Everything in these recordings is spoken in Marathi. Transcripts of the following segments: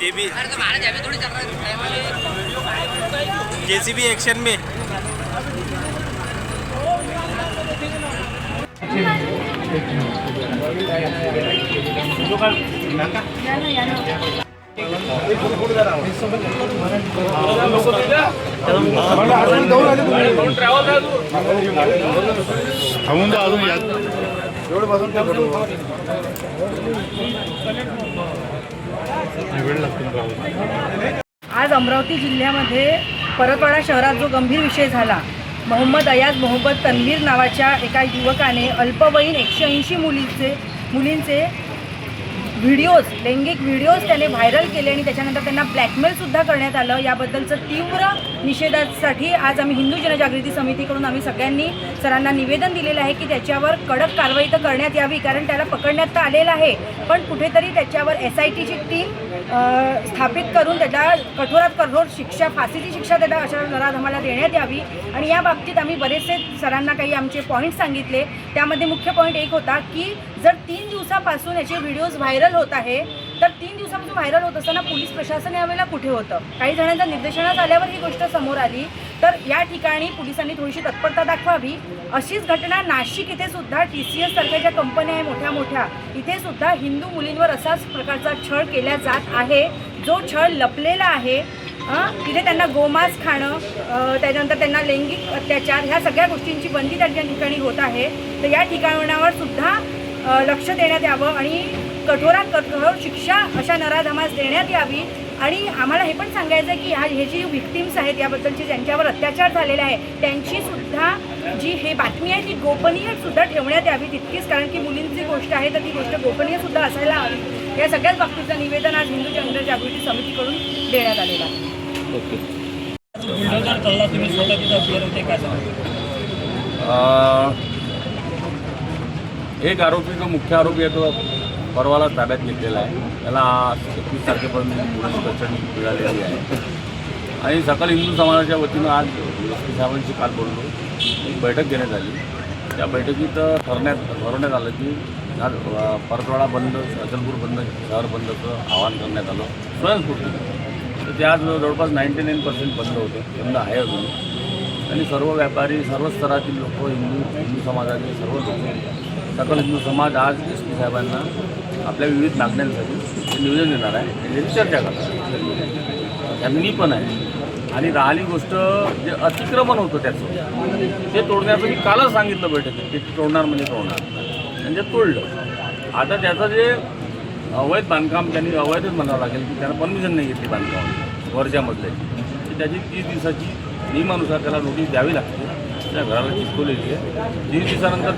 जेबी जेसीबी एक्शन में आज अमरावती जिल्ह्यामध्ये परतवाडा शहरात जो गंभीर विषय झाला, मोहम्मद अयाज मोहम्मद तन्वीर नावाच्या एका युवकाने अल्पवयीन 180 मुलींचे व्हिडिओज, लैंगिक व्हिडिओज त्याने व्हायरल केले आणि त्याच्यानंतर त्यांना ब्लॅकमेलसुद्धा करण्यात आलं। याबद्दलचं तीव्र निषेधासाठी आज आम्ही हिंदू जनजागृती समितीकडून आम्ही सगळ्यांनी सरांना निवेदन दिलेलं आहे की त्याच्यावर कडक कारवाई तर करण्यात यावी, कारण त्याला पकडण्यात तर आलेलं आहे, पण कुठेतरी त्याच्यावर SITची टीम स्थापित करून त्याला कठोरात कठोर शिक्षा, फाशीची शिक्षा त्याला अशा नराधमाला देण्यात यावी। आणि या बाबतीत आम्ही बरेचसे सरांना काही आमचे पॉईंट सांगितले। त्यामध्ये मुख्य पॉईंट एक होता की जर 3 दिवसापासून याचे व्हिडिओज व्हायरल होत आहे, तर 3 दिवसापासून व्हायरल होत असताना पोलीस प्रशासन यावेळेला कुठे होतं? काही जणांच्या निर्देशनात आल्यावर ही गोष्ट समोर आली, तर या ठिकाणी पोलिसांनी थोडीशी तत्परता दाखवावी। अशीच घटना नाशिक इथे सुद्धा TCS सारख्या ज्या कंपन्या आहे मोठ्या मोठ्या, इथे सुद्धा हिंदू मुलींवर असाच प्रकारचा छळ केला जात आहे, जो छळ लपलेला आहे। तिथे त्यांना गोमांस खाणं, त्याच्यानंतर त्यांना लैंगिक अत्याचार, ह्या सगळ्या गोष्टींची बंदी त्या ठिकाणी होत आहे। तर या ठिकाणावर सुद्धा लक्ष देण्यात यावं आणि कठोरात कठोर शिक्षा अशा नराधमास देण्यात यावी। आणि आम्हाला हे पण सांगायचं आहे की हे जी व्हिक्टिम्स आहेत, याबद्दलची ज्यांच्यावर अत्याचार झालेला आहे, त्यांची सुद्धा जी हे बातमी आहे ती गोपनीयसुद्धा ठेवण्यात यावी तितकीच, कारण की मुलींची गोष्ट आहे तर ती गोष्ट गोपनीयसुद्धा असायला हवी। या सगळ्याच बाबतीचं निवेदन आज हिंदू जनजागृती समितीकडून देण्यात आलेलं आहे। एक आरोपी जो मुख्य आरोपी आहे तो परवाला ताब्यात घेतलेला आहे। त्याला 31 तारखेपर्यंत पोलीस कस्टडी मिळालेली आहे आणि सकल हिंदू समाजाच्या वतीनं आज SP साहेबांशी काल बोललो, एक बैठक घेण्यात आली। त्या बैठकीत ठरवण्यात आलं की आज परतवाडा बंद, अचलपूर बंद, शहर बंदचं आवाहन करण्यात आलं स्वयंस्फूर्तीनं। तर ते आज जवळपास 99% बंद होतं, बंद आहे अजून। आणि सर्व व्यापारी, सर्व स्तरातील लोक, हिंदू समाजाचे सर्व लोक, सकल हिंदू समाज आज SP साहेबांना आपल्या विविध मागण्यांसाठी निवेदन देणार आहे, त्याची चर्चा करणार आहे। त्यांनी पण आहे। आणि राहिली गोष्ट जे अतिक्रमण होतं त्याचं, ते तोडण्याचं मी कालच सांगितलं बैठकीत, ते तोडणार म्हणजे तोडणार, म्हणजे तोडलं। आता त्याचं जे अवैध बांधकाम, त्यांनी अवैधच म्हणावं लागेल की त्यांना परमिशन नाही घेतली बांधकाम वरच्यामधल्याची, की त्याची 30 दिवसाची नियमानुसार त्याला नोटीस द्यावी लागते। त्या घराला चिटकवलेली आहे, 30 दिवसानंतर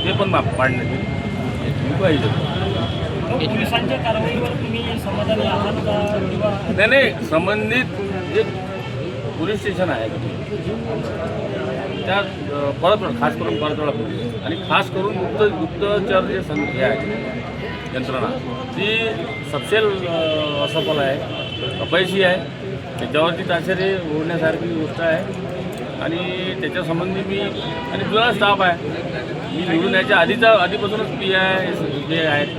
ते पण पाडण्यात येईल पाहिजे। कारवाईवर तुम्ही समाधानी आहात का? नाही, संबंधित जे पोलीस स्टेशन आहे त्या परतवाडा, खास करून परतवाडा पोलीस आणि खास करून गुप्तचर जे हे आहे यंत्रणा, ती सपशेल असफल आहे, अपयशी आहे। त्याच्यावरती ताशेरे ओढण्यासारखी गोष्ट आहे आणि त्याच्यासंबंधी मी आणि जुना स्टाफ आहे, मी निवडून याच्या आधीपासूनच PI जे आहेत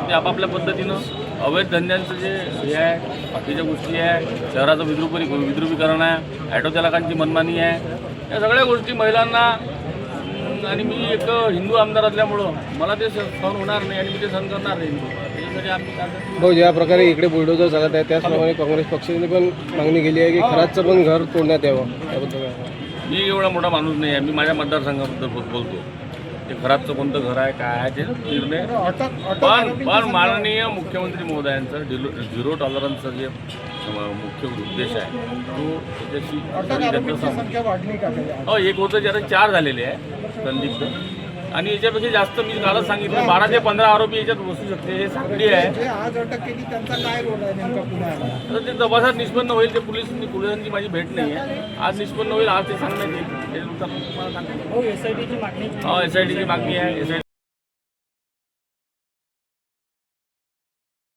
ते आपापल्या पद्धतीनं अवैध धंद्यांचं जे हे आहे, बाकीच्या गोष्टी आहे, शहराचं विद्रुपीकरण आहे, ॲटो चालकांची मनमानी आहे, या सगळ्या गोष्टी महिलांना, आणि मी एक हिंदू आमदार असल्यामुळं मला ते सहन होणार नाही आणि मी ते सहन करणार नाही। त्याच्यासाठी आम्ही भाऊ, ज्या प्रकारे इकडे बुलडोजर चालत आहे त्याचप्रमाणे काँग्रेस पक्षाने पण मागणी केली आहे की खराचं पण घर तोडण्यात यावं, त्याबद्दल काय? मी एवढा मोठा माणूस नाही आहे, मी माझ्या मतदारसंघाबद्दल बोलतो। ते खराबचं कोणतं घर आहे, काय आहे, ते निर्णय पण माननीय मुख्यमंत्री महोदयांचं झिरो टॉलरन्सचं जे मुख्य उद्देश आहे तो त्याच्याशी एक होतं, ज्याला 4 झालेले आहे संदिग्ध, आणि याच्यापेक्षा जास्त मी कालच सांगितलं 12 ते 15 आरोपी याच्यात बसू शकते। हे साखळी आहे, आज अटक केली त्यांचा काय रोल आहे नेमका पुण्याला? तर ते तपासात निष्पन्न होईल। ते पोलिसांची माझी भेट नाही आहे, आज निष्पन्न होईल, आज ते सांगण्यात येईल। SITची मागणी आहे, SIT